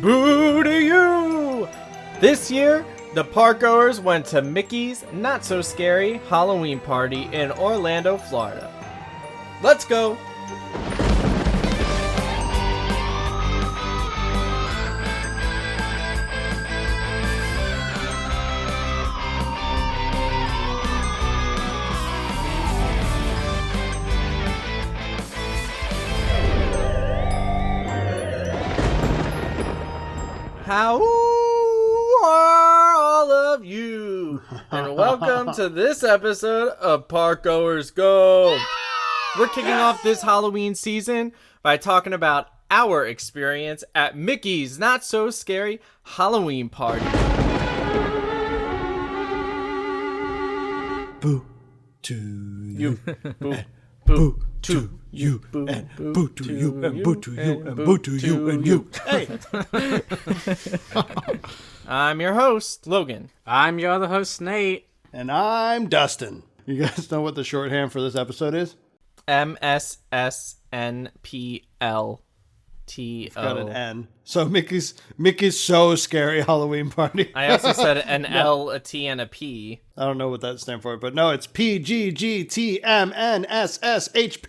Boo to you! This year, the Parkgoers went to Mickey's Not So Scary Halloween Party in Orlando, Florida. Let's go! How are all of you? And welcome to this episode of Parkgoers Go. We're kicking off this Halloween season by talking about our experience at Mickey's Not So Scary Halloween Party. Boo to you. Boo, Boo to you. And boo to you. And boo to you. And boo to you. And you. Hey. I'm your host, Logan. I'm your other host, Nate. And I'm Dustin. You guys know what the shorthand for this episode is? MSSNPLTO. It's got an N. So Mickey's So Scary Halloween Party. I also said an L, a T, and a P. I don't know what that stands for, but no, it's PGGTMNSSHP.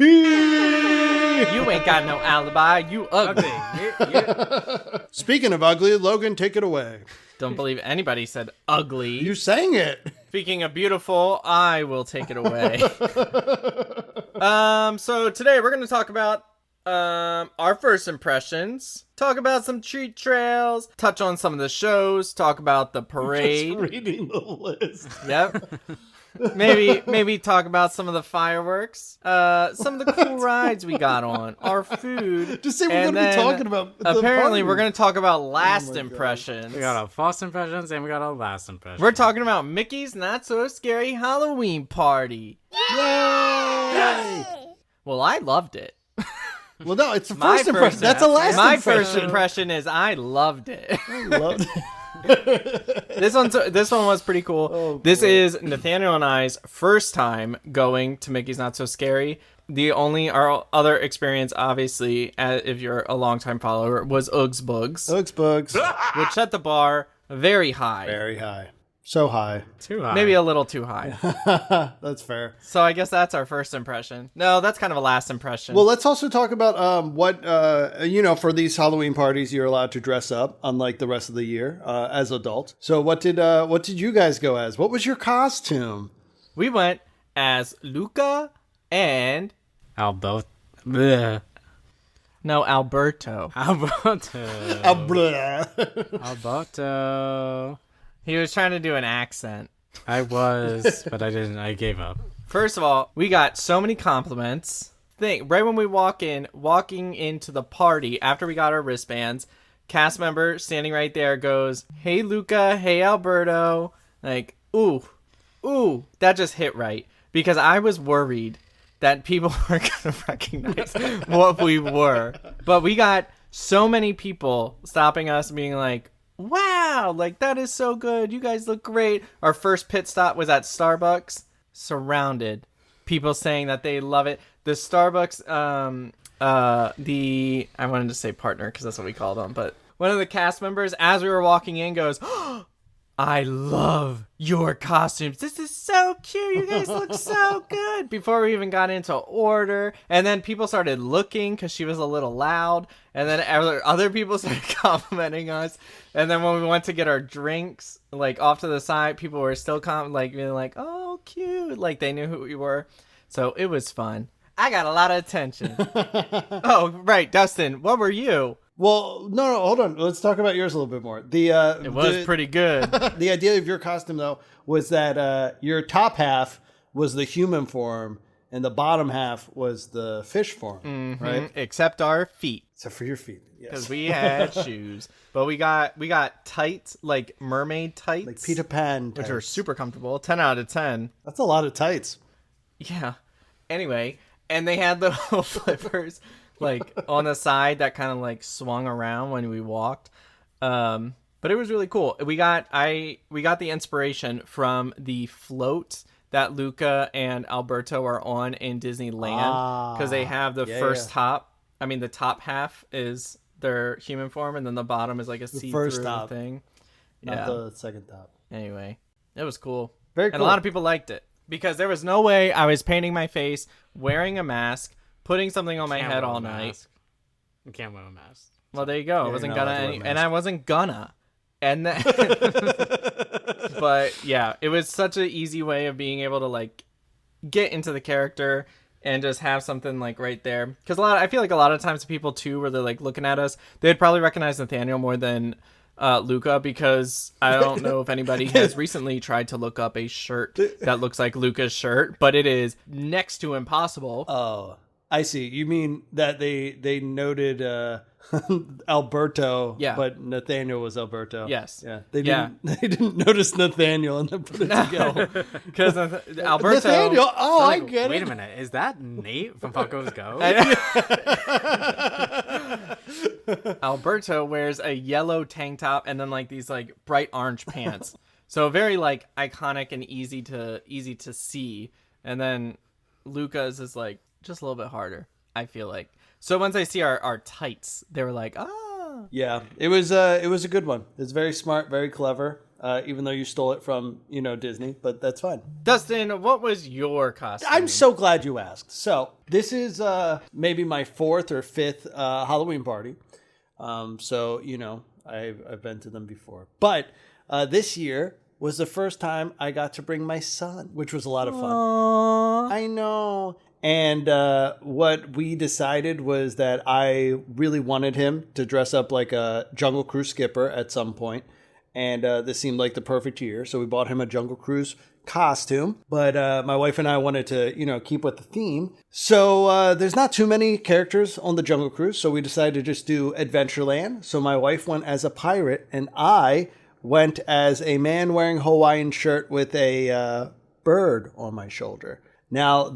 You ain't got no alibi. You ugly. Speaking of ugly, Logan, take it away. Don't believe anybody said ugly. You sang it. Speaking of beautiful, I will take it away. So today we're going to talk about our first impressions, talk about some treat trails, touch on some of the shows, talk about the parade. Just reading the list. Yep. Maybe talk about some of the fireworks, some of the cool rides we got on, our food. Just say we're going to be talking about the apparently party. we're going to talk about last impressions. We got our first impressions and we got our last impressions. We're talking about Mickey's Not So Scary Halloween Party. Yay! Well, I loved it. Well, no, it's the first impression. That's a last My impression. first impression is I loved it. I loved it. This one was pretty cool. Oh, this is Nathaniel and I's first time going to Mickey's Not So Scary. Our other experience, obviously, if you're a longtime follower, was Uggs Bugs, Uggs Bugs. which set the bar very high. Very high. So high. Too high. Maybe a little too high. That's fair. So I guess that's our first impression. No, that's kind of a last impression. Well, let's also talk about what, for these Halloween parties, you're allowed to dress up, unlike the rest of the year, as adults. So what did you guys go as? What was your costume? We went as Luca and... Alberto. No, Alberto. Alberto. He was trying to do an accent. I was, but I didn't. I gave up. First of all, we got so many compliments. Right when we walking into the party, after we got our wristbands, cast member standing right there goes, "Hey, Luca. Hey, Alberto." Like, ooh, that just hit right. Because I was worried that people weren't going to recognize what we were. But we got so many people stopping us and being like, "Wow, like that is so good. You guys look great." Our first pit stop was at Starbucks, surrounded. People saying that they love it. The Starbucks, I wanted to say partner because that's what we called them, but one of the cast members, as we were walking in, goes, "Oh, I love your costumes. This is so cute. You guys look so good." Before we even got into order. And then people started looking because she was a little loud. And then other people started complimenting us. And then when we went to get our drinks, like off to the side, people were still being like, "Oh, cute." Like they knew who we were. So it was fun. I got a lot of attention. Oh, right. Dustin, what were you? Well, no, hold on. Let's talk about yours a little bit more. It was pretty good. The idea of your costume, though, was that your top half was the human form and the bottom half was the fish form, right? Except our feet. Except for your feet, yes. Because we had shoes. But we got tights, like mermaid tights. Like Peter Pan tights. Which are super comfortable. 10 out of 10. That's a lot of tights. Yeah. Anyway, and they had the little flippers like on the side that kind of like swung around when we walked. But it was really cool. We got the inspiration from the float that Luca and Alberto are on in Disneyland because they have the first top. I mean, the top half is their human form, and then the bottom is like a first see-through top. thing. Not the second top. Anyway, it was cool. Very And a cool. lot of people liked it because there was no way I was painting my face, wearing a mask, putting something on my Can't head wear a all night. mask. You can't wear a mask. Well, there you go. I you're wasn't not allowed gonna, to wear a and mask. I wasn't gonna. And then, but yeah, it was such an easy way of being able to like get into the character and just have something like right there. Because I feel like a lot of times people too, where they're like looking at us, they'd probably recognize Nathaniel more than Luca, because I don't know if anybody has recently tried to look up a shirt that looks like Luca's shirt, but it is next to impossible. Oh, I see. You mean that they noted Alberto, Yeah. but Nathaniel was Alberto. Yes. Yeah. They Yeah. didn't they didn't notice Nathaniel and then put it together. Because Alberto, Nathaniel, oh, I Like, get wait it. a minute, is that Nate from Parkgoers Go? Alberto wears a yellow tank top and then like these like bright orange pants. So very like iconic and easy to see. And then Luca's is like just a little bit harder, I feel like. So once I see our tights, they were like, ah. Yeah, it was a good one. It's very smart, very clever. Even though you stole it from Disney, but that's fine. Dustin, what was your costume? I'm so glad you asked. So this is maybe my fourth or fifth Halloween party. So I've been to them before, but this year was the first time I got to bring my son, which was a lot of fun. Aww. I know. And what we decided was that I really wanted him to dress up like a Jungle Cruise skipper at some point. And this seemed like the perfect year. So we bought him a Jungle Cruise costume. But my wife and I wanted to, keep with the theme. So there's not too many characters on the Jungle Cruise. So we decided to just do Adventureland. So my wife went as a pirate and I went as a man wearing a Hawaiian shirt with a bird on my shoulder. Now,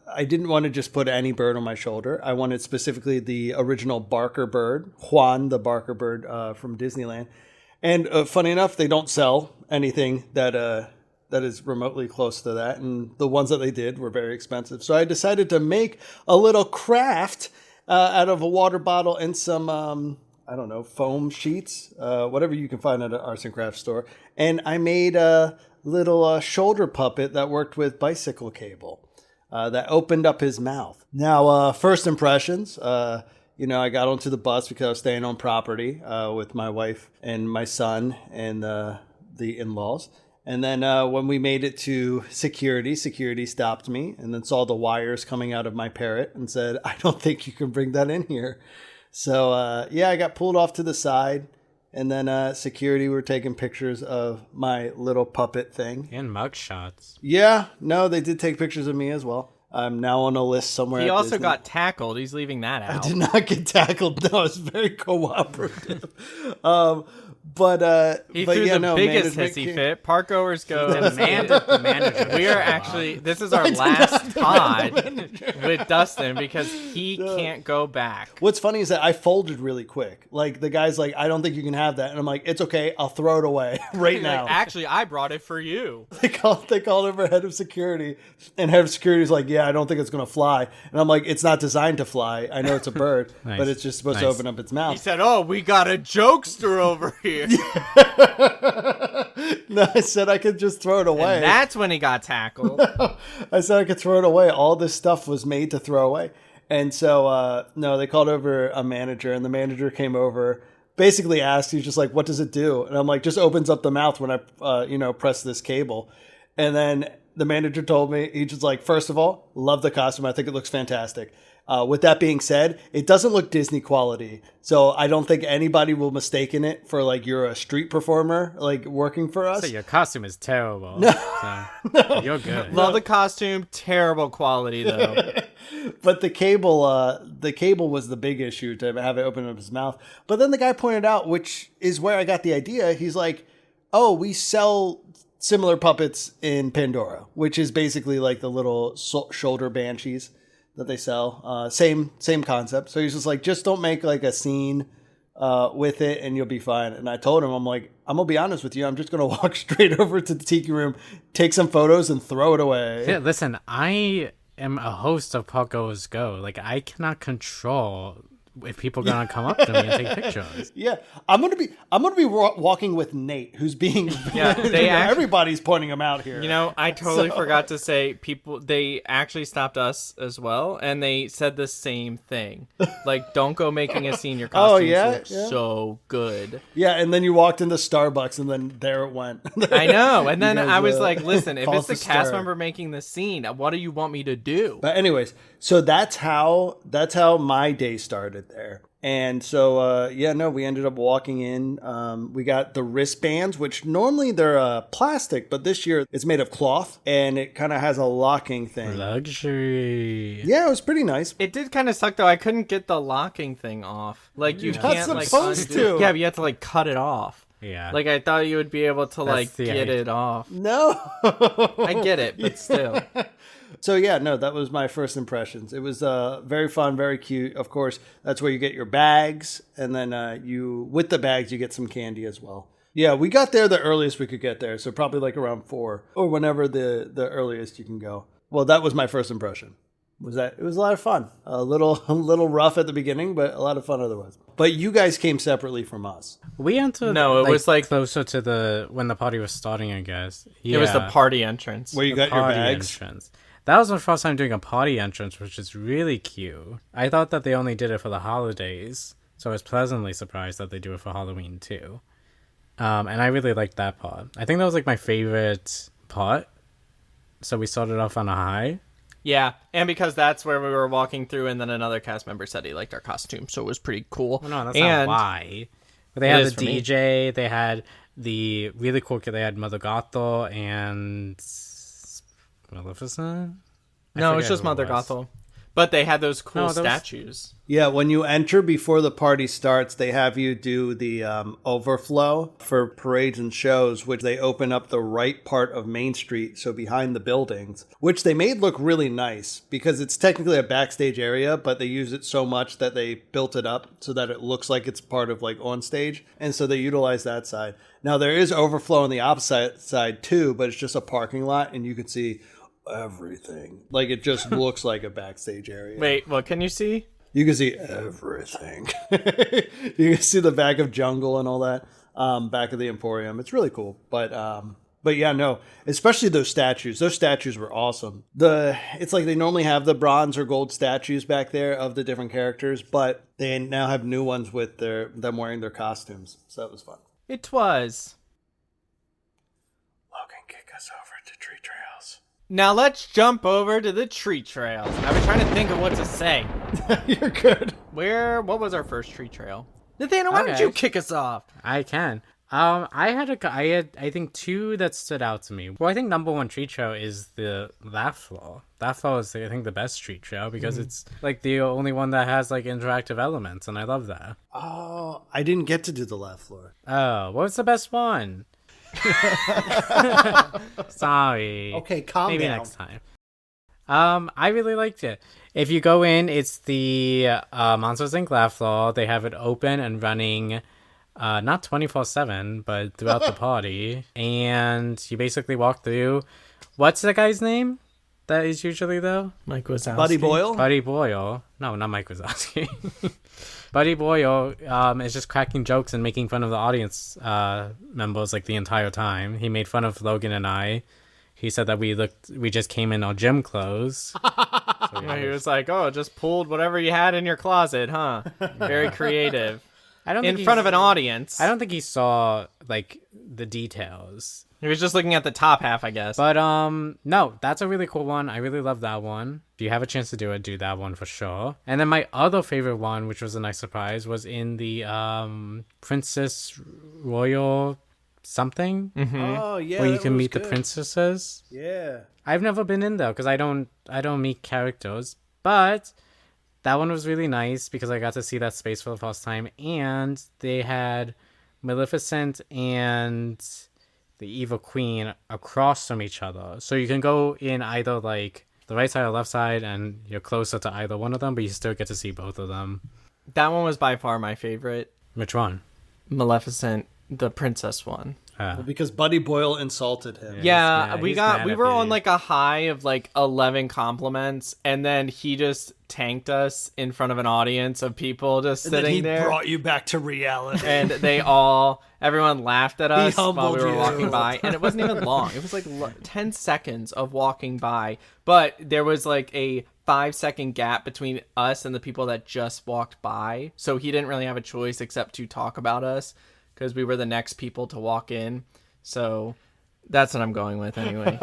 I didn't want to just put any bird on my shoulder. I wanted specifically the original Barker bird, Juan, the Barker bird from Disneyland. And funny enough, they don't sell anything that is remotely close to that. And the ones that they did were very expensive. So I decided to make a little craft out of a water bottle and some, foam sheets, whatever you can find at an arts and crafts store. And I made a little shoulder puppet that worked with bicycle cable that opened up his mouth. Now, first impressions, I got onto the bus because I was staying on property with my wife and my son and the in-laws. And then when we made it to security stopped me and then saw the wires coming out of my parrot and said, I don't think you can bring that in here. So, I got pulled off to the side. And then security were taking pictures of my little puppet thing. And mugshots. Yeah, no, they did take pictures of me as well. I'm now on a list somewhere. He at also Disney. got tackled. He's leaving that I out. did not get tackled. No, it's very cooperative. But He threw the biggest management hissy came- fit. Parkgoers go. The manager. We are actually, this is our last pod with Dustin because he can't go back. What's funny is that I folded really quick. Like the guy's like, I don't think you can have that, and I'm like, it's okay, I'll throw it away right now. Like, actually, I brought it for you. They called over head of security, and head of security's like, yeah, I don't think it's gonna fly. And I'm like, it's not designed to fly. I know it's a bird, Nice. but it's just supposed to Nice. open up its He mouth. said, oh, we got a jokester over here. No, I said I could just throw it away. And that's when he got tackled. I said I could throw it away. All this stuff was made to throw away. And so, no, they called over a manager, and the manager came over, basically asked, he's just like, what does it do? And I'm like, just opens up the mouth when I, press this cable. And then the manager told me, he's just like, first of all, love the costume. I think it looks fantastic. With that being said, it doesn't look Disney quality. So I don't think anybody will mistaken it for like you're a street performer, like working for us. So your costume is terrible. So you're good. Love the costume. Terrible quality, though. But the cable was the big issue to have it open up his mouth. But then the guy pointed out, which is where I got the idea. He's like, oh, we sell similar puppets in Pandora, which is basically like the little shoulder banshees that they sell. Same concept. So he's just like, just don't make like a scene with it and you'll be fine. And I told him, I'm like, I'm going to be honest with you. I'm just going to walk straight over to the tiki room, take some photos and throw it away. Yeah, listen, I am a host of Parkgoers Go. Like, I cannot control if people are gonna come up to me and take pictures. Yeah, I'm gonna be walking with Nate, who's being. Yeah, everybody's pointing him out here. You know, I totally forgot to say they actually stopped us as well, and they said the same thing. Like, don't go making a scene. Your costumes look so good. Yeah, and then you walked into Starbucks, and then there it went. I know, and then guys, I was like, listen, if it's caused the a cast stir. member making the scene, what do you want me to do? But anyways, so that's how my day started there. And so, we ended up walking in. We got the wristbands, which normally they're plastic, but this year it's made of cloth, and it kind of has a locking thing. Luxury. Yeah, it was pretty nice. It did kind of suck though. I couldn't get the locking thing off. Like you can't like supposed undo. to. Yeah, but you have to like cut it off. Yeah. Like I thought you would be able to like the get idea. it off. No. I get it, but still. So that was my first impressions. It was very fun, very cute. Of course, that's where you get your bags, and then with the bags you get some candy as well. Yeah, we got there the earliest we could get there, so probably like around 4 or whenever the earliest you can go. Well, that was my first impression. It was a lot of fun. A little rough at the beginning, but a lot of fun otherwise. But you guys came separately from us. We entered. No, it was like closer to when the party was starting, I guess. Yeah. It was the party entrance. Where you got your Party bags. entrance. That was my first time doing a party entrance, which is really cute. I thought that they only did it for the holidays, so I was pleasantly surprised that they do it for Halloween too. And I really liked that part. I think that was like my favorite part. So we started off on a high. Yeah, and because that's where we were walking through, and then another cast member said he liked our costume, so it was pretty cool. Well, no, that's not why. But they had the DJ, they had the really cool kid, they had Mother Gothel and Maleficent? No, it's just Mother Gothel. But they had those cool statues. Yeah, when you enter before the party starts, they have you do the overflow for parades and shows, which they open up the right part of Main Street, so behind the buildings, which they made look really nice because it's technically a backstage area, but they use it so much that they built it up so that it looks like it's part of like on stage. And so they utilize that side. Now there is overflow on the opposite side too, but it's just a parking lot and you can see everything. Like it just looks like a backstage area. Wait, what can you see? You can see everything. You can see the back of Jungle and all that, back of the Emporium. It's really cool. But yeah, no, especially those statues. Those statues were awesome. It's like they normally have the bronze or gold statues back there of the different characters, but they now have new ones with them wearing their costumes. So that was fun. It was. Logan, kick us over to Tree Trails. Now let's jump over to the tree trails. I've been trying to think of what to say. You're good. What was our first tree trail? Nathaniel, why don't you kick us off? I can. I had I think 2 that stood out to me. Well, I think number 1 tree trail is the Laugh Floor. Laugh Floor is I think the best tree trail because it's like the only one that has like interactive elements, and I love that. Oh, I didn't get to do the Laugh Floor. Oh, what was the best one? Sorry. Okay, calm Maybe down. next time. I really liked it. If you go in, it's the Monsters Inc. Laugh Floor. They have it open and running, not 24/7, but throughout the party. And you basically walk through. What's the guy's name? That is usually though. Mike Wazowski. Buddy Boyle? Buddy Boyle. No, not Mike Wazowski. Buddy Boyle is just cracking jokes and making fun of the audience members like the entire time. He made fun of Logan and I. He said that we just came in our gym clothes. So, Yeah, he was like, "Oh, just pulled whatever you had in your closet, huh?" Very creative. In front of an audience. I don't think he saw like the details. He was just looking at the top half, I guess. But no, that's a really cool one. I really love that one. If you have a chance to do it, do that one for sure. And then my other favorite one, which was a nice surprise, was in the Princess Royal something. Oh yeah, where you can meet the princesses. Yeah. I've never been in there because I don't meet characters, but that one was really nice because I got to see that space for the first time, and they had Maleficent and the Evil Queen across from each other, so you can go in either like the right side or left side, and you're closer to either one of them, but you still get to see both of them. That one was by far my favorite. Which one? Maleficent, the princess one. Because Buddy Boyle insulted him. Yeah, he's mad we at were me. on like a high of like 11 compliments, and then he just tanked us in front of an audience of people just And then sitting he there. brought you back to reality. And everyone laughed at us while humbled we were you. walking by. And it wasn't even long. It was like 10 seconds of walking by. But there was like a 5-second gap between us and the people that just walked by. So he didn't really have a choice except to talk about us because we were the next people to walk in. So that's what I'm going with anyway.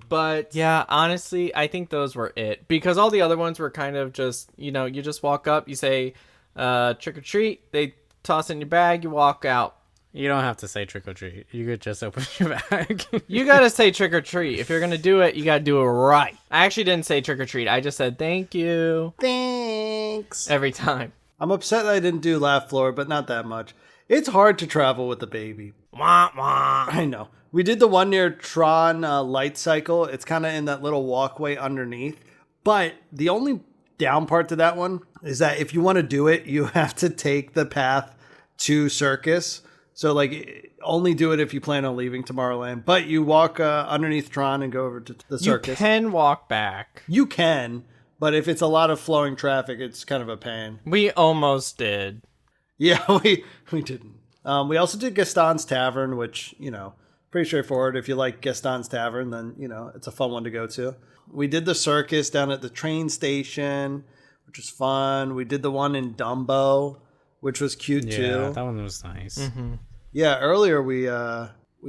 But yeah, honestly, I think those were it. Because all the other ones were kind of just, you just walk up, you say trick or treat, they toss in your bag, you walk out. You don't have to say trick or treat. You could just open your bag. You gotta say trick or treat. If you're gonna do it, you gotta do it right. I actually didn't say trick or treat. I just said thank you Thanks. every time. I'm upset that I didn't do Laugh Floor, but not that much. It's hard to travel with a baby. Wah, wah. I know. We did the one near Tron Light Cycle. It's kind of in that little walkway underneath. But the only down part to that one is that if you want to do it, you have to take the path to Circus. So, like, only do it if you plan on leaving Tomorrowland. But you walk underneath Tron and go over to the Circus. You can walk back. You can, but if it's a lot of flowing traffic, it's kind of a pain. We almost did. Yeah, we didn't. We also did Gaston's Tavern, which, pretty straightforward. If you like Gaston's Tavern, then, it's a fun one to go to. We did the Circus down at the train station, which was fun. We did the one in Dumbo, which was cute Yeah, too. that one was nice. Mm-hmm. Yeah, earlier we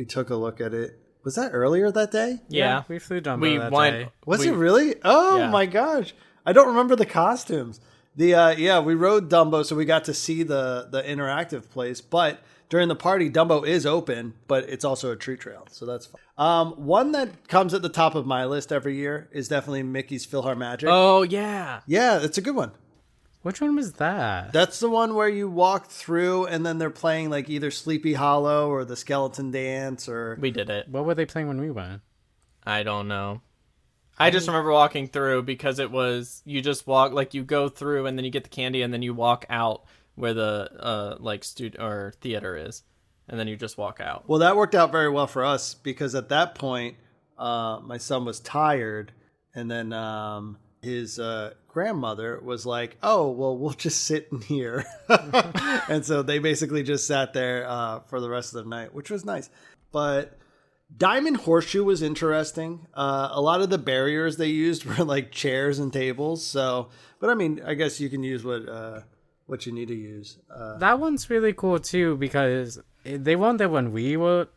took a look at it. Was that earlier that day? Yeah. We flew Dumbo We that went. day. Was it really? Oh Yeah. my gosh. I don't remember the costumes. We rode Dumbo, so we got to see the interactive place, but during the party, Dumbo is open, but it's also a treat trail, so that's fun. One that comes at the top of my list every year is definitely Mickey's PhilharMagic. Oh, yeah. Yeah, it's a good one. Which one was that? That's the one where you walk through and then they're playing like either Sleepy Hollow or the Skeleton Dance or... We did it. What were they playing when we went? I don't know. I just remember walking through because it was, you just walk, like you go through and then you get the candy and then you walk out where the or theater is. And then you just walk out. Well, that worked out very well for us because at that point, my son was tired and then his grandmother was like, oh, well, we'll just sit in here. And so they basically just sat there for the rest of the night, which was nice. But Diamond Horseshoe was interesting. A lot of the barriers they used were like chairs and tables. So, but I mean, I guess you can use what you need to use. That one's really cool too because they weren't there when we were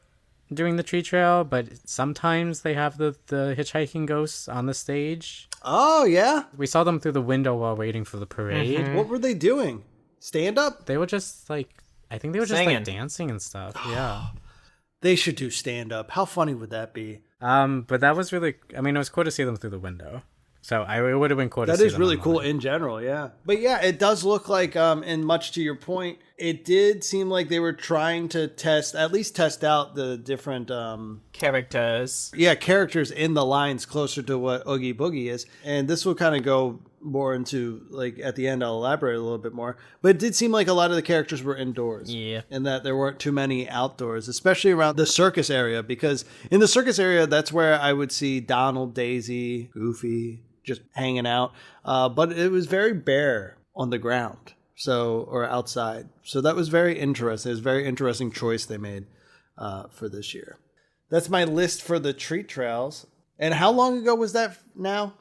doing the tree trail, but sometimes they have the hitchhiking ghosts on the stage. Oh, yeah? We saw them through the window while waiting for the parade. Mm-hmm. What were they doing? Stand up? They were just like, I think they were just Singing. like dancing and stuff. Yeah. They should do stand up. How funny would that be? But that was really, I mean, it was cool to see them through the window. So it would have been cool to see That is them really online. cool in general, yeah. But yeah, it does look like, and much to your point, it did seem like they were trying to at least test out the different, Characters. characters in the lines closer to what Oogie Boogie is. And this will kind of go more into, like, at the end, I'll elaborate a little bit more. But it did seem like a lot of the characters were indoors. Yeah. And that there weren't too many outdoors, especially around the circus area. Because in the circus area, that's where I would see Donald, Daisy, Goofy, just hanging out. But it was very bare on the ground, or outside. So that was very interesting. It was a very interesting choice they made for this year. That's my list for the treat trails. And how long ago was that now?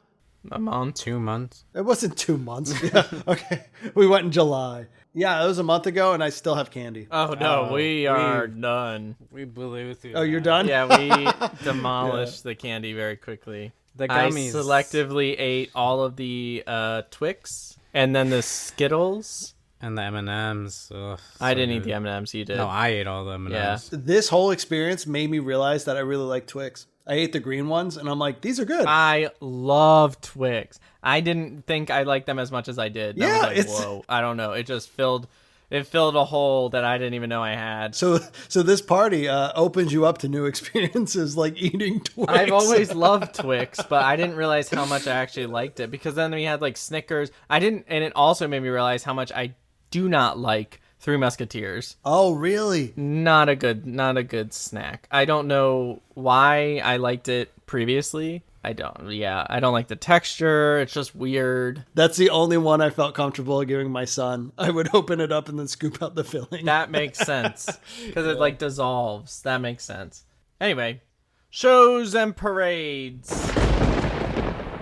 A month. 2 months. It wasn't 2 months. Yeah, okay. We went in July. Yeah, it was a month ago, and I still have candy. Oh, no. Oh, we are done. We blew through. Oh, you're done? Yeah, we demolished the candy very quickly. The I gummies. selectively ate all of the Twix and then the Skittles. And the M&Ms. Ugh, I so didn't eat good. the M&Ms. You did. No, I ate all the M&Ms. Yeah. This whole experience made me realize that I really like Twix. I ate the green ones, and I'm like, these are good. I love Twix. I didn't think I liked them as much as I did. I Yeah, was like, it's- whoa. I don't know. It just filled a hole that I didn't even know I had. So this party opens you up to new experiences like eating Twix. I've always loved Twix, but I didn't realize how much I actually liked it because then we had like Snickers. And it also made me realize how much I do not like Three Musketeers. Oh, really? Not a good snack. I don't know why I liked it previously. I don't like the texture. It's just weird. That's the only one I felt comfortable giving my son. I would open it up and then scoop out the filling. That makes sense. Because it like dissolves. That makes sense. Anyway, shows and parades.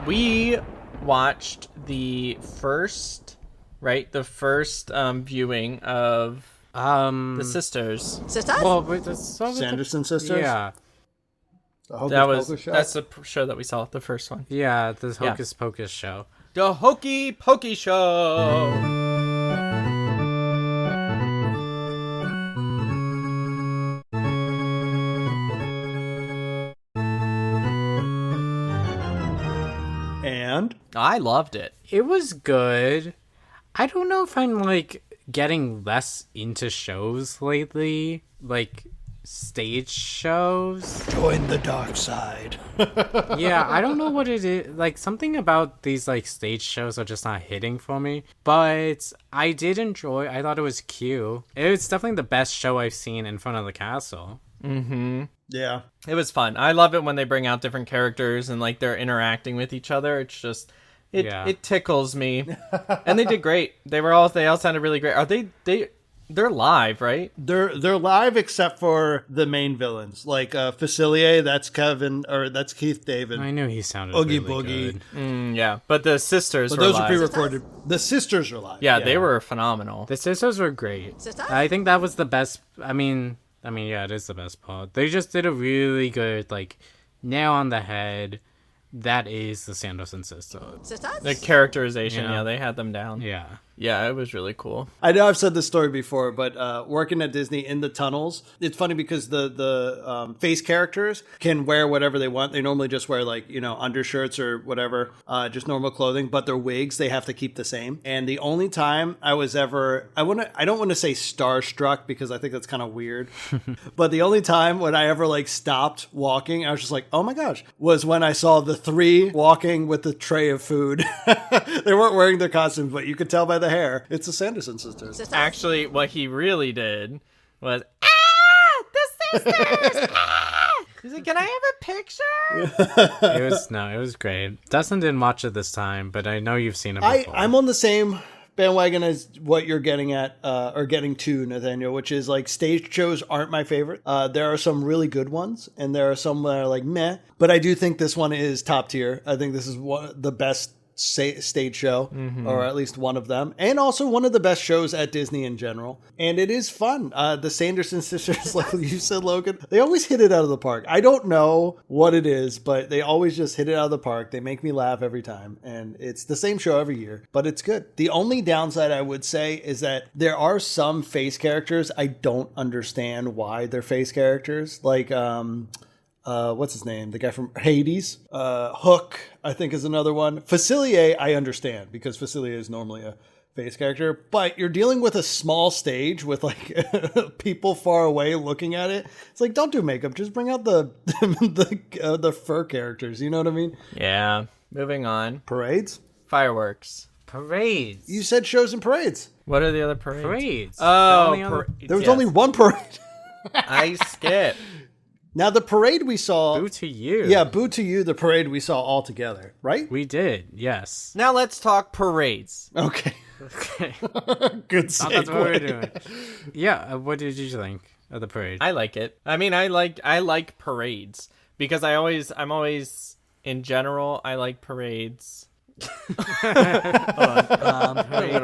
We watched the first viewing of the Sisters. Well, wait, Sanderson Sisters? Yeah. That's the show that we saw, the first one. Yeah, the Hocus Pocus show. The Hokey Pokey Show. And? I loved it. It was good. I don't know if I'm like getting less into shows lately, like stage shows. Join the dark side. Yeah, I don't know what it is. Like something about these like stage shows are just not hitting for me. But I did enjoy. I thought it was cute. It's definitely the best show I've seen in front of the castle. Mm-hmm. Yeah. It was fun. I love it when they bring out different characters and like they're interacting with each other. It's just it tickles me. And they did great. They all sounded really great. Are they're live, right? They're live except for the main villains. Like Facilier, that's Keith David. I knew he sounded Oogie really Boogie. good. Yeah, but the Sisters But were those live. are pre-recorded. The Sisters are live. Yeah, they were phenomenal. The Sisters were great. I think that was the best. I mean, yeah, it is the best part. They just did a really good, like, nail on the head. That is the Sanderson Sisters. The characterization, yeah, they had them down. Yeah. Yeah, it was really cool. I know I've said this story before, but working at Disney in the tunnels, it's funny because the face characters can wear whatever they want. They normally just wear like, undershirts or whatever, just normal clothing, but their wigs, they have to keep the same. And the only time I was ever, I don't want to say starstruck because I think that's kind of weird, but the only time when I ever like stopped walking, I was just like, oh my gosh, was when I saw the three walking with the tray of food. They weren't wearing their costumes, but you could tell by the hair. It's the Sanderson Sisters. Actually, what he really did was, the Sisters! He's like, can I have a picture? It was great. Dustin didn't watch it this time, but I know you've seen it before. I'm on the same bandwagon as what you're getting at, or getting to, Nathaniel, which is like stage shows aren't my favorite. There are some really good ones, and there are some that are like meh, but I do think this one is top tier. I think this is the best stage show, or at least one of them, and also one of the best shows at Disney in general. And it is fun. The Sanderson Sisters, like you said, Logan, they always hit it out of the park. I don't know what it is, but they always just hit it out of the park. They make me laugh every time, and it's the same show every year, but it's good. The only downside I would say is that there are some face characters I don't understand why they're face characters, like what's his name? The guy from Hades. Hook, I think, is another one. Facilier, I understand, because Facilier is normally a face character, but you're dealing with a small stage with like people far away looking at it. It's like, don't do makeup, just bring out the the fur characters. You know what I mean? Yeah. Moving on. Parades, Fireworks. Parades. You said shows and parades. What are the other parades? Parades. Oh, There was only one parade. I skipped. Now the parade we saw. Boo to you. Yeah, boo to you. The parade we saw all together, right? We did. Yes. Now let's talk parades. Okay. Okay. Good That's what we're segue. doing. Yeah. What did you think of the parade? I like it. I mean, I like parades because I'm always in general I like parades. Parades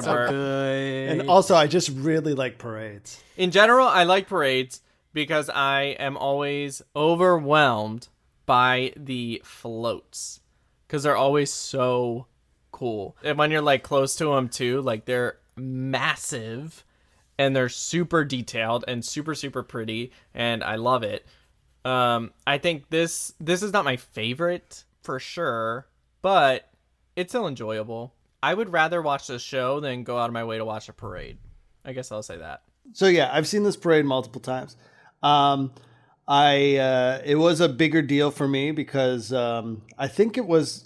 are good. And also, I just really like parades. In general, I like parades because I am always overwhelmed by the floats because they're always so cool. And when you're like close to them too, like they're massive and they're super detailed and super, super pretty. And I love it. I think this is not my favorite for sure, but it's still enjoyable. I would rather watch this show than go out of my way to watch a parade. I guess I'll say that. So yeah, I've seen this parade multiple times. It was a bigger deal for me because I think it was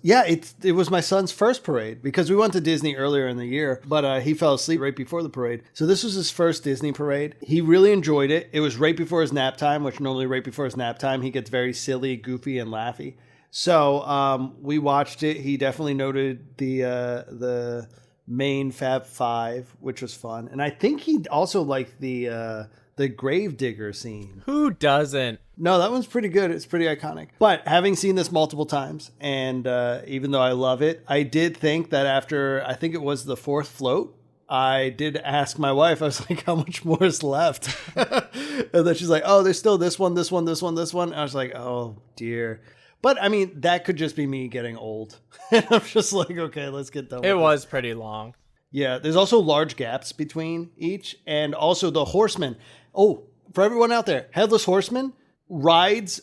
my son's first parade because we went to Disney earlier in the year, but he fell asleep right before the parade. So this was his first Disney parade. He really enjoyed it. It was right before his nap time, which normally right before his nap time he gets very silly, goofy, and laughy. So we watched it. He definitely noted the main Fab Five, which was fun, and I think he also liked the Gravedigger scene. Who doesn't? No, that one's pretty good. It's pretty iconic. But having seen this multiple times, and even though I love it, I did think that after, I think it was the fourth float, I did ask my wife, I was like, how much more is left? And then she's like, oh, there's still this one, this one, this one, this one. And I was like, oh, dear. But, I mean, that could just be me getting old. And I'm just like, okay, let's get done with It was pretty long. Yeah, there's also large gaps between each. And also the horsemen. Oh, for everyone out there, Headless Horseman rides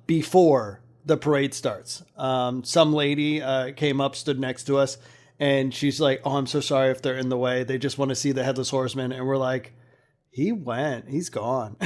before the parade starts. Some lady came up, stood next to us, and she's like, oh, I'm so sorry if they're in the way. They just want to see the Headless Horseman. And we're like, he went. He's gone.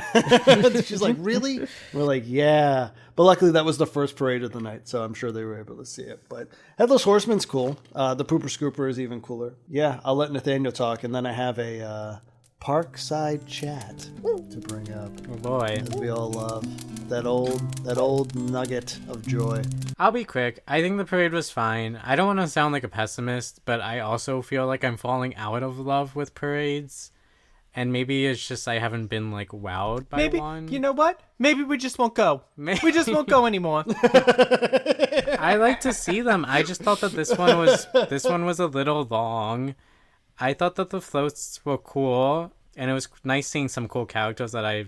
She's like, really? We're like, yeah. But luckily, that was the first parade of the night, so I'm sure they were able to see it. But Headless Horseman's cool. The Pooper Scooper is even cooler. Yeah, I'll let Nathaniel talk, and then I have a Parkside chat to bring up. Oh boy. That we all love. That old nugget of joy. I'll be quick. I think the parade was fine. I don't want to sound like a pessimist, but I also feel like I'm falling out of love with parades. And maybe it's just I haven't been like wowed by one. You know what? Maybe we just won't go. We just won't go anymore. I like to see them. I just thought that this one was a little long. I thought that the floats were cool, and it was nice seeing some cool characters that I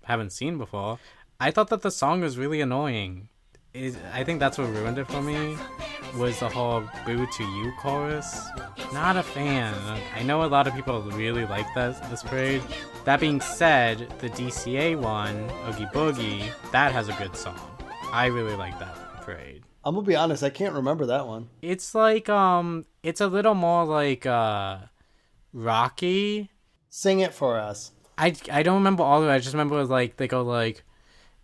haven't seen before. I thought that the song was really annoying. I think that's what ruined it for me, was the whole "Boo to You" chorus. Not a fan. I know a lot of people really like this parade. That being said, the DCA one, Oogie Boogie, that has a good song. I really like that parade. I'm gonna be honest, I can't remember that one. It's like it's a little more like rocky. Sing it for us. I don't remember all of it. I just remember like they go like,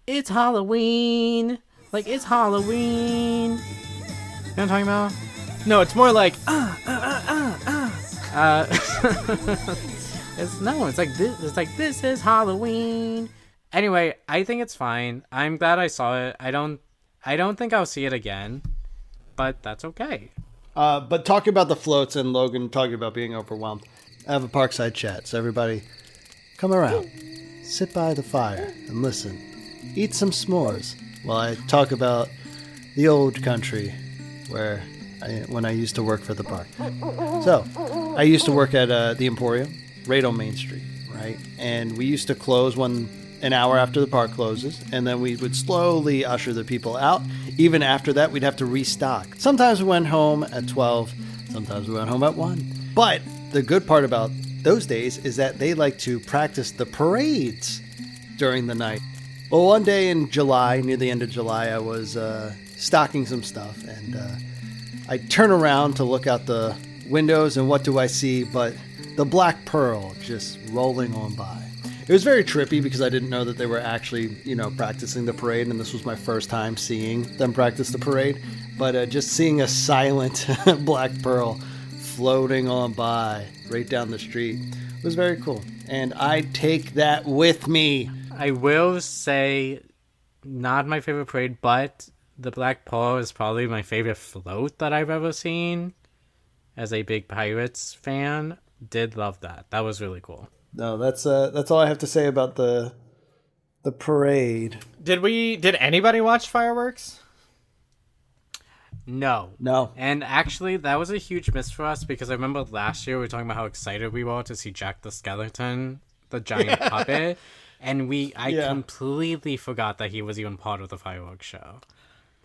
"It's Halloween." Like, it's Halloween. You know what I'm talking about? No, it's more like, It's like this. It's like, this is Halloween. Anyway, I think it's fine. I'm glad I saw it. I don't think I'll see it again, but that's okay. But talking about the floats and Logan talking about being overwhelmed, I have a Parkside chat. So everybody, come around, sit by the fire, and listen. Eat some s'mores while I talk about the old country when I used to work for the park. So, I used to work at the Emporium, right on Main Street, right? And we used to close an hour after the park closes, and then we would slowly usher the people out. Even after that, we'd have to restock. Sometimes we went home at 12, sometimes we went home at 1. But the good part about those days is that they like to practice the parades during the night. Well, one day in July, near the end of July, I was stocking some stuff, and I turn around to look out the windows, and what do I see but the Black Pearl just rolling on by. It was very trippy because I didn't know that they were actually, practicing the parade, and this was my first time seeing them practice the parade. But just seeing a silent Black Pearl floating on by right down the street was very cool, and I take that with me. I will say, not my favorite parade, but the Black Pearl is probably my favorite float that I've ever seen. As a big Pirates fan, did love that. That was really cool. No, that's all I have to say about the parade. Did anybody watch fireworks? No. And actually, that was a huge miss for us because I remember last year we were talking about how excited we were to see Jack the Skeleton, the giant puppet. And I completely forgot that he was even part of the fireworks show.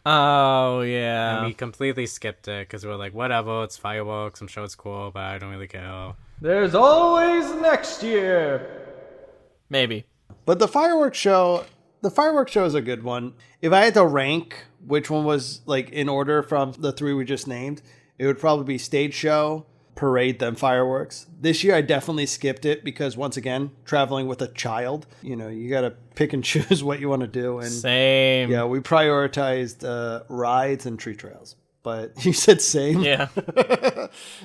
Oh, yeah. And we completely skipped it because we were like, whatever, it's fireworks. I'm sure it's cool, but I don't really care. There's always next year. Maybe. But the fireworks show is a good one. If I had to rank which one was like in order from the three we just named, it would probably be stage show, parade than fireworks. This year I definitely skipped it because once again, traveling with a child, you got to pick and choose what you want to do. And Same. yeah, we prioritized rides and tree trails. But you said same. Yeah.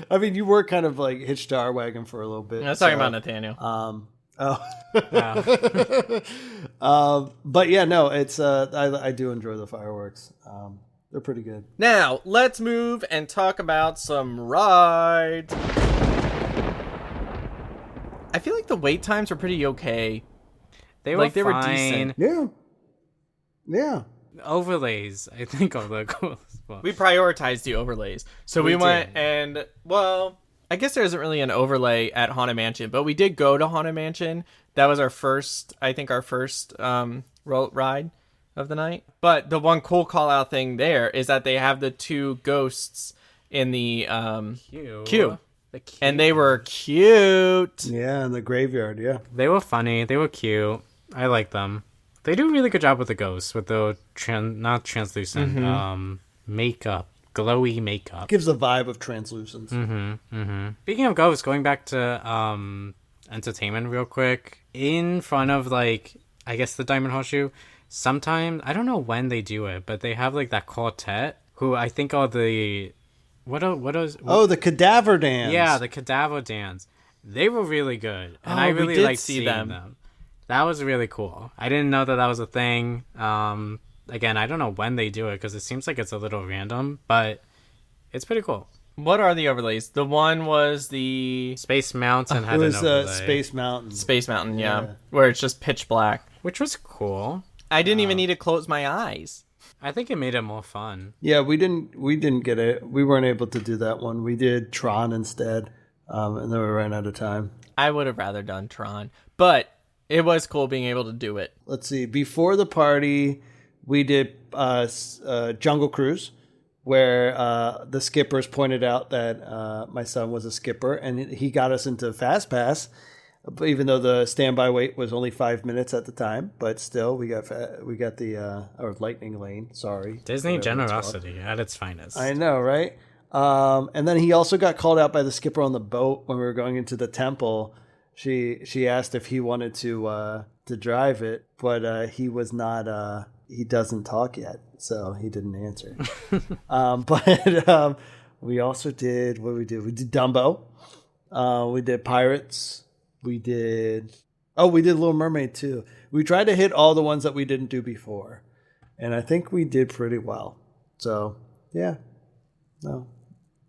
I mean, you were kind of like hitched to our wagon for a little bit. I was talking about Nathaniel. But yeah, no, it's I do enjoy the fireworks. They're pretty good. Now, let's move and talk about some rides. I feel like the wait times were pretty okay. They were They were decent. Yeah. Overlays, I think, are the coolest part. We prioritized the overlays. So we went and, well, I guess there isn't really an overlay at Haunted Mansion, but we did go to Haunted Mansion. That was our first ride of the night. But the one cool call out thing there is that they have the two ghosts in the queue. And they were cute. Yeah, in the graveyard, yeah. They were funny. They were cute. I like them. They do a really good job with the ghosts, with the not translucent makeup, glowy makeup. Gives a vibe of translucence. Speaking of ghosts, going back to entertainment real quick, in front of I guess the Diamond Horseshoe, sometimes, I don't know when they do it, but they have that quartet who I think are the the cadaver dance. Yeah, the cadaver dance. They were really good, and I really liked seeing them. That was really cool. I didn't know that was a thing. Again, I don't know when they do it because it seems like it's a little random, but it's pretty cool. What are the overlays? The one was the Space Mountain had it was an overlay. Space Mountain. Space Mountain, yeah, where it's just pitch black, which was cool. I didn't even need to close my eyes. I think it made it more fun. Yeah, we didn't get it. We weren't able to do that one. We did Tron instead, and then we ran out of time. I would have rather done Tron, but it was cool being able to do it. Let's see. Before the party, we did Jungle Cruise, where the skippers pointed out that my son was a skipper, and he got us into Fast Pass, even though the standby wait was only 5 minutes at the time. But still, we got the or Lightning Lane. Sorry, Disney generosity at its finest. I know, right? And then he also got called out by the skipper on the boat when we were going into the temple. She asked if he wanted to drive it, but he was not. He doesn't talk yet, so he didn't answer. But we also did what we did. We did Dumbo. We did Pirates. We did Little Mermaid too. We tried to hit all the ones that we didn't do before, and I think we did pretty well. So yeah, no,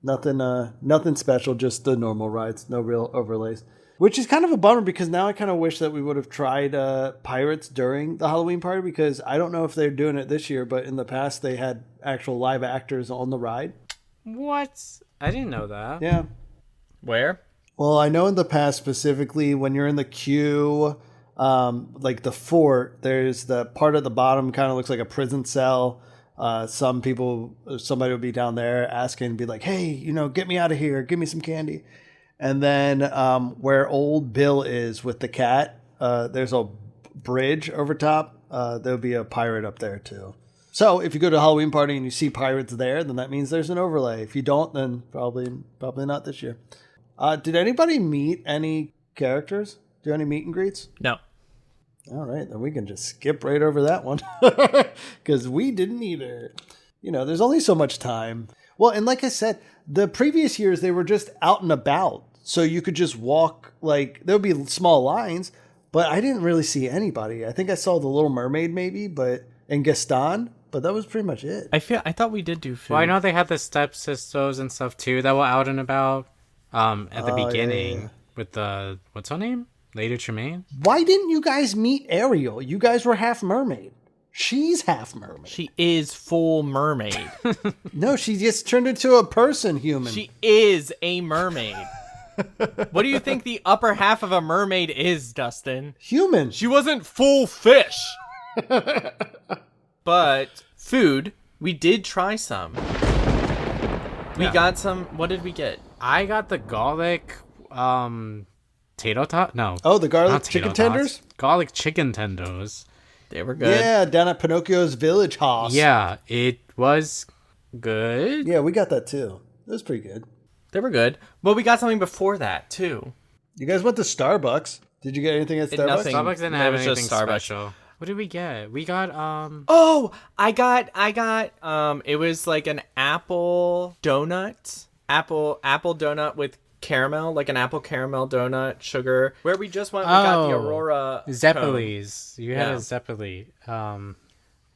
nothing special. Just the normal rides. No real overlays. Which is kind of a bummer because now I kind of wish that we would have tried Pirates during the Halloween party because I don't know if they're doing it this year, but in the past they had actual live actors on the ride. What? I didn't know that. Yeah. Where? Well, I know in the past specifically when you're in the queue, like the fort, there's the part at the bottom kind of looks like a prison cell. Somebody will be down there asking, be like, hey, get me out of here. Give me some candy. And then where old Bill is with the cat, there's a bridge over top. There'll be a pirate up there too. So if you go to a Halloween party and you see pirates there, then that means there's an overlay. If you don't, then probably not this year. Did anybody meet any characters? Do any meet and greets? No. All right, then we can just skip right over that one because we didn't either. There's only so much time. Well, and like I said, the previous years, they were just out and about. So you could just walk, there would be small lines, but I didn't really see anybody. I think I saw the Little Mermaid maybe, and Gaston, but that was pretty much it. I thought we did do food. Well, I know they had the stepsisters and stuff too that were out and about at the beginning with the, what's her name? Lady Tremaine? Why didn't you guys meet Ariel? You guys were half mermaid. She's half mermaid. She is full mermaid. No, she just turned into a person human. She is a mermaid. What do you think the upper half of a mermaid is, Dustin? Human. She wasn't full fish. But food, we did try some. We got some. What did we get? I got the garlic tater tot. No. Oh, the garlic chicken tenders? Garlic chicken tenders. They were good. Yeah, down at Pinocchio's Village House. Yeah, it was good. Yeah, we got that too. It was pretty good. They were good. But we got something before that, too. You guys went to Starbucks. Did you get anything at Starbucks? Nothing. Starbucks didn't It have was just anything Starbucks. special. What did we get? We got Oh, I got it was like an apple donut. Apple donut with caramel, like an apple caramel donut, sugar. Where we just went, we got the Aurora Zeppelis. You had a Zeppeli. No,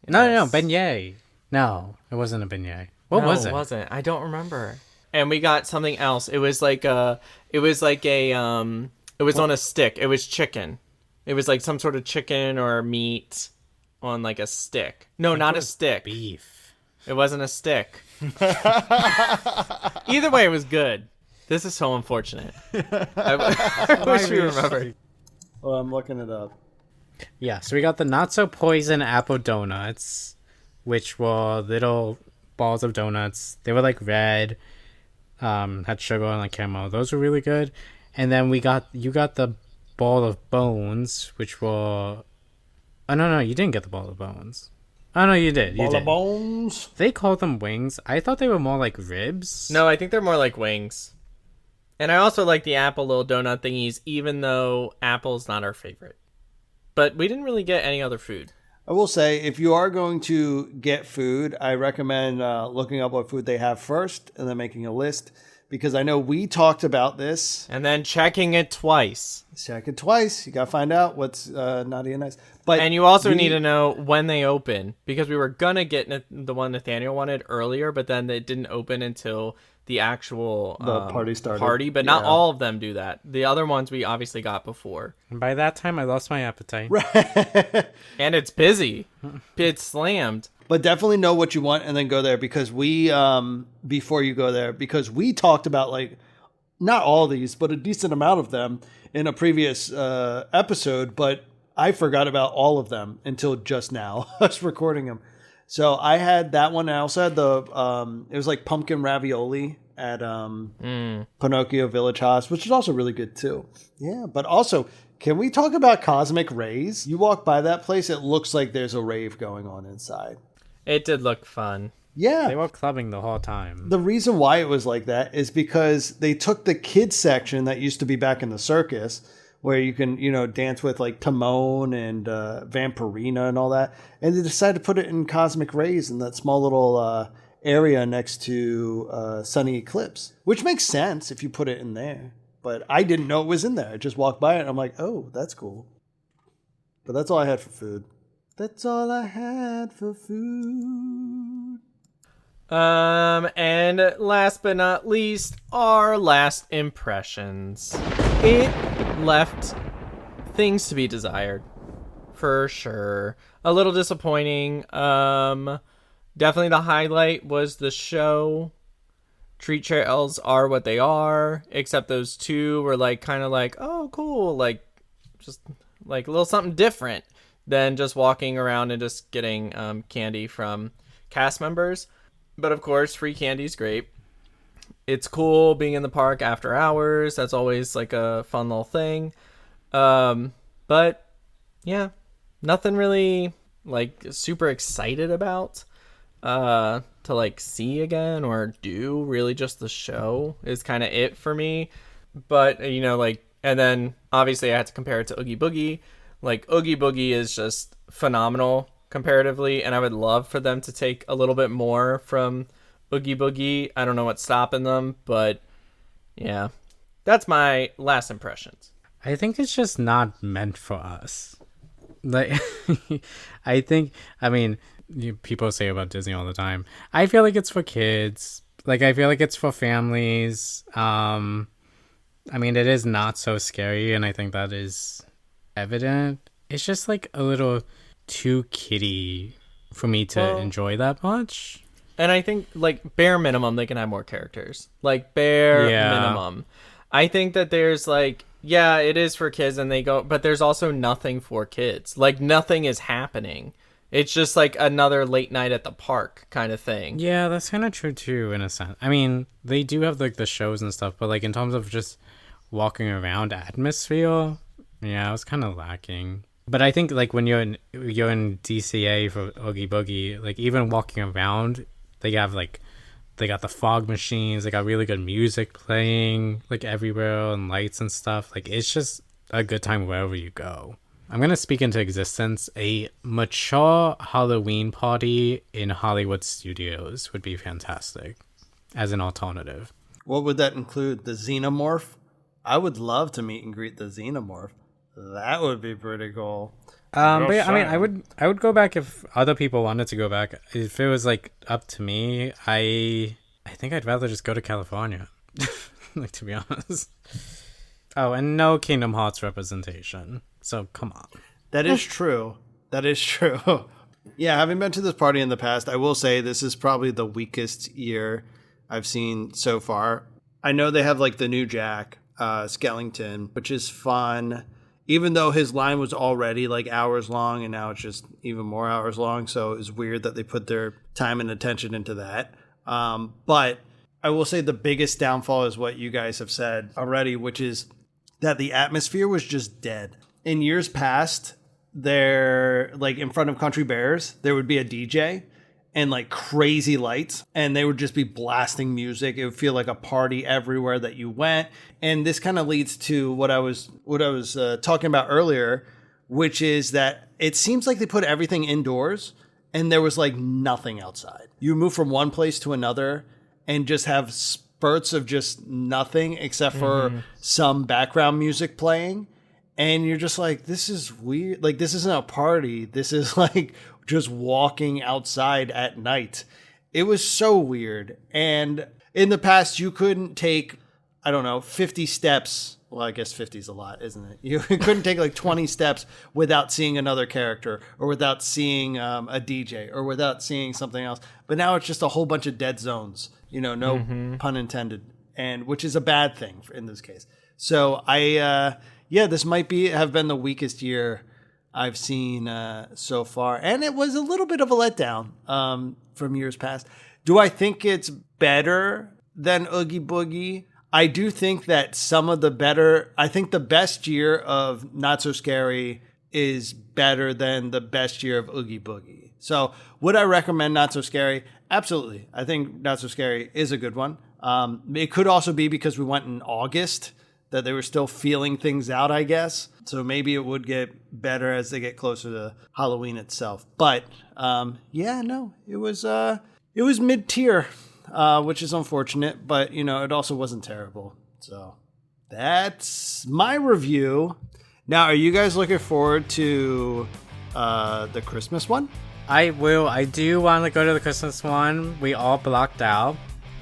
beignet. No, it wasn't a beignet. What was it? It wasn't. I don't remember. And we got something else. It was on a stick. It was chicken. It was like some sort of chicken or meat on like a stick. No, not a stick. Beef. It wasn't a stick. Either way, it was good. This is so unfortunate. I wish we remembered. Oh, I'm looking it up. Yeah, so we got the not so poison apple donuts, which were little balls of donuts. They were like red, had sugar and like caramel. Those were really good. And then you got the ball of bones, which were... Oh, no, you didn't get the ball of bones. Oh, no, you did. Ball of bones. They called them wings. I thought they were more like ribs. No, I think they're more like wings. And I also like the apple little donut thingies, even though apple's not our favorite. But we didn't really get any other food. I will say, if you are going to get food, I recommend looking up what food they have first and then making a list. Because I know we talked about this. And then checking it twice. Check it twice. You got to find out what's naughty and nice. And you also need to know when they open. Because we were going to get the one Nathaniel wanted earlier, but then it didn't open until the actual party started. But not all of them do that. The other ones we obviously got before. And by that time, I lost my appetite. And it's busy. It's slammed. But definitely know what you want and then go there, because we, before you go there, because we talked about, like, not all these, but a decent amount of them in a previous episode, but I forgot about all of them until just now, us recording them. So I had that one. I also had it was like pumpkin ravioli at Pinocchio Village House, which is also really good too. Yeah, but also, can we talk about Cosmic Rays? You walk by that place, it looks like there's a rave going on inside. It did look fun. Yeah. They were clubbing the whole time. The reason why it was like that is because they took the kids section that used to be back in the circus, where you can, dance with like Timon and Vampirina and all that, and they decided to put it in Cosmic Rays in that small little area next to Sunny Eclipse, which makes sense if you put it in there. But I didn't know it was in there. I just walked by it and I'm like, oh, that's cool. But that's all I had for food. That's all I had for food. And last but not least, our last impressions. It left things to be desired, for sure. A little disappointing. Definitely the highlight was the show. Treat trails are what they are, except those two were like kind of like, oh, cool, like just like a little something different than just walking around and just getting candy from cast members. But of course, free candy is great. It's cool being in the park after hours. That's always like a fun little thing. But yeah, nothing really like super excited about to like see again or do. Really just the show is kind of it for me. But like, and then obviously I had to compare it to Oogie Boogie. Like Oogie Boogie is just phenomenal comparatively, and I would love for them to take a little bit more from Oogie Boogie. I don't know what's stopping them, but yeah, that's my last impressions. I think it's just not meant for us. Like, people say about Disney all the time. I feel like it's for kids. Like, I feel like it's for families. It is not so scary, and I think that is evident. It's just like a little too kiddie for me to enjoy that much. And I think like bare minimum they can have more characters. Like bare minimum. I think that there's like, yeah, it is for kids and but there's also nothing for kids. Like nothing is happening. It's just like another late night at the park kind of thing. Yeah, that's kind of true too in a sense. I mean, they do have like the shows and stuff, but like in terms of just walking around atmosphere, yeah, it was kind of lacking. But I think like when you're in DCA for Oogie Boogie, like even walking around, they have like They got the fog machines. They got really good music playing like everywhere and lights and stuff. Like it's just a good time wherever you go. I'm going to speak into existence. A mature Halloween party in Hollywood studios would be fantastic as an alternative. What would that include? The Xenomorph? I would love to meet and greet the Xenomorph. That would be pretty cool. But yeah, I mean, I would go back if other people wanted to go back. If it was like up to me, I think I'd rather just go to California. Like, to be honest. Oh, and no Kingdom Hearts representation. So come on. That is true. That is true. Yeah, having been to this party in the past, I will say this is probably the weakest year I've seen so far. I know they have like the new Jack Skellington, which is fun. Even though his line was already like hours long and now it's just even more hours long. So it's weird that they put their time and attention into that. But I will say the biggest downfall is what you guys have said already, which is that the atmosphere was just dead. In years past, there, like in front of Country Bears, there would be a DJ and like crazy lights, and they would just be blasting music. It would feel like a party everywhere that you went. And this kind of leads to what I was talking about earlier, which is that it seems like they put everything indoors and there was like nothing outside. You move from one place to another and just have spurts of just nothing except for some background music playing. And you're just like, this is weird. Like, this isn't a party. This is like just walking outside at night. It was so weird. And in the past, you couldn't take, I don't know, 50 steps. Well, I guess 50 is a lot, isn't it? You couldn't take like 20 steps without seeing another character or without seeing a DJ or without seeing something else. But now it's just a whole bunch of dead zones, you know, no pun intended, and which is a bad thing in this case. So this might have been the weakest year I've seen so far. And it was a little bit of a letdown from years past. Do I think it's better than Oogie Boogie? I do think that I think the best year of Not So Scary is better than the best year of Oogie Boogie. So would I recommend Not So Scary? Absolutely. I think Not So Scary is a good one. It could also be because we went in August, that they were still feeling things out, I guess. So maybe it would get better as they get closer to Halloween itself. But it was mid-tier, which is unfortunate. But, you know, it also wasn't terrible. So that's my review. Now, are you guys looking forward to the Christmas one? I will. I do want to go to the Christmas one. We all blocked out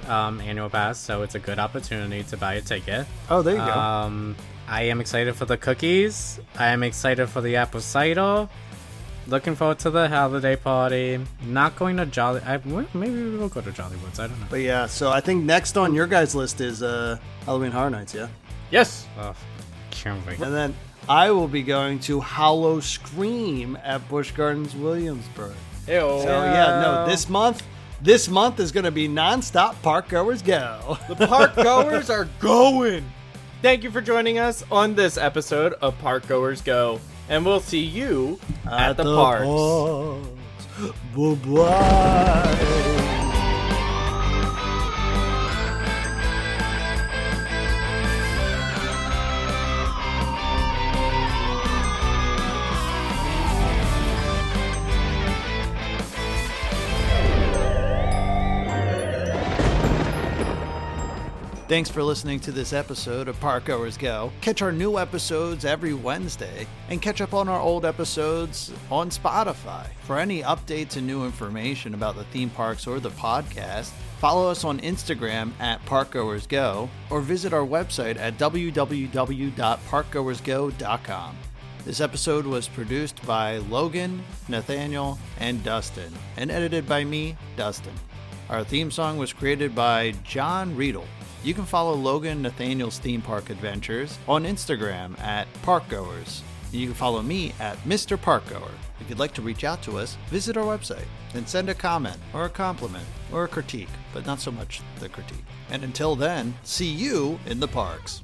annual pass, so it's a good opportunity to buy a ticket. Oh, there you go. I am excited for the cookies. I am excited for the apple cider. Looking forward to the holiday party. Not going to Jolly. Maybe we will go to Jolly Woods. I don't know. But yeah, so I think next on your guys' list is Halloween Horror Nights. Yeah. Yes. Oh, can't wait. And then I will be going to Hollow Scream at Busch Gardens, Williamsburg. Ew. So this month is going to be nonstop Parkgoers Go. The Parkgoers are going. Thank you for joining us on this episode of Parkgoers Go. And we'll see you at the parks. Bye-bye. Thanks for listening to this episode of Parkgoers Go. Catch our new episodes every Wednesday and catch up on our old episodes on Spotify. For any updates and new information about the theme parks or the podcast, follow us on Instagram at Parkgoers Go or visit our website at www.parkgoersgo.com. This episode was produced by Logan, Nathaniel, and Dustin, and edited by me, Dustin. Our theme song was created by John Riedel. You can follow Logan Nathaniel's theme park adventures on Instagram at Parkgoers. And you can follow me at Mr. Parkgoer. If you'd like to reach out to us, visit our website and send a comment or a compliment or a critique, but not so much the critique. And until then, see you in the parks.